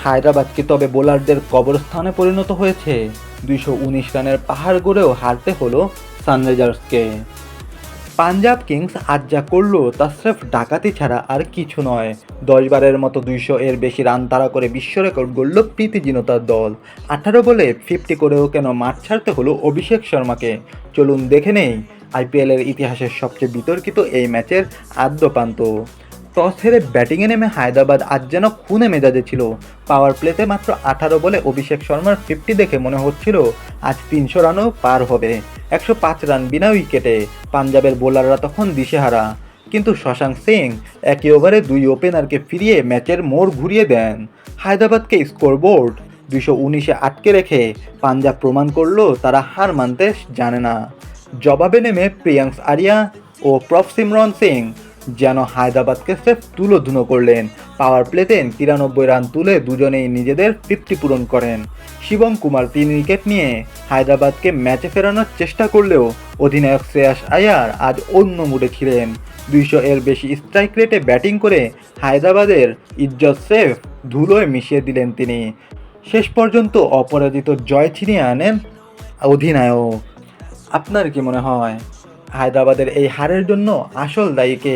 হায়দ্রাবাদ কি তবে বোলারদের কবরস্থানে পরিণত হয়েছে? 219 রানের পাহাড় গড়েও হারতে হলো সানরাইজার্সকে। পাঞ্জাব কিংস আজ যা করলো তা স্রেফ ডাকাতি ছাড়া আর কিছু নয়। 10 বারের মতো 200 এর বেশি রান তাড়া করে বিশ্ব রেকর্ড গড়ল প্রীতি জিনতার দল। 18 বলে 50 করেও কেন মাঠ ছাড়তে হলো অভিষেক শর্মাকে? চলুন দেখে নেই আইপিএলের ইতিহাসের সবচেয়ে বিতর্কিত এই ম্যাচের আদ্যপ্রান্ত। টস হেরে ব্যাটিংয়ে নেমে হায়দ্রাবাদ আজ যেন খুনে মেজাজে ছিল। পাওয়ার প্লেতে মাত্র 18 বলে অভিষেক শর্মার 50 দেখে মনে হচ্ছিল আজ 300 রানও পার হবে। 105 রান বিনা উইকেটে। পাঞ্জাবের বোলাররা তখন দিশেহারা, কিন্তু শশাঙ্ক সিং একই ওভারে 2 ওপেনারকে ফিরিয়ে ম্যাচের মোড় ঘুরিয়ে দেন। হায়দ্রাবাদকে স্কোরবোর্ড 219-এ আটকে রেখে পাঞ্জাব প্রমাণ করলো তারা হার মানতে জানে না। জবাবে নেমে প্রিয়াংশ আরিয়া ও প্রভসিমরন সিং যেন হায়দ্রাবাদকে স্রেফ তুলোধুনো করলেন। পাওয়ার প্লেতে 93 রান তুলে দুজনেই নিজেদের 50 পূরণ করেন। শিবম কুমার 3 উইকেট নিয়ে হায়দ্রাবাদকে ম্যাচে ফেরানোর চেষ্টা করলেও অধিনায়ক শ্রেয়াস আয়ার আজ অন্য মুডে ছিলেন। 200 এর বেশি স্ট্রাইক রেটে ব্যাটিং করে হায়দ্রাবাদের ইজ্জত সেফ ধুলোয় মিশিয়ে দিলেন তিনি। শেষ পর্যন্ত অপরাজিত জয় ছিনিয়ে আনেন অধিনায়ক। আপনার কি মনে হয় হায়দ্রাবাদের এই হারের জন্য আসল দায়ী কে?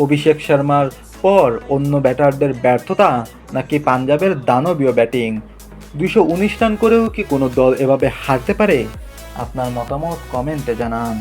অভিষেক শর্মার পর অন্য ব্যাটারদের ব্যর্থতা, নাকি পাঞ্জাবের দানবীয় ব্যাটিং? 219 রান করেও কি কোনো দল এভাবে হারতে পারে? আপনার মতামত কমেন্টে জানান।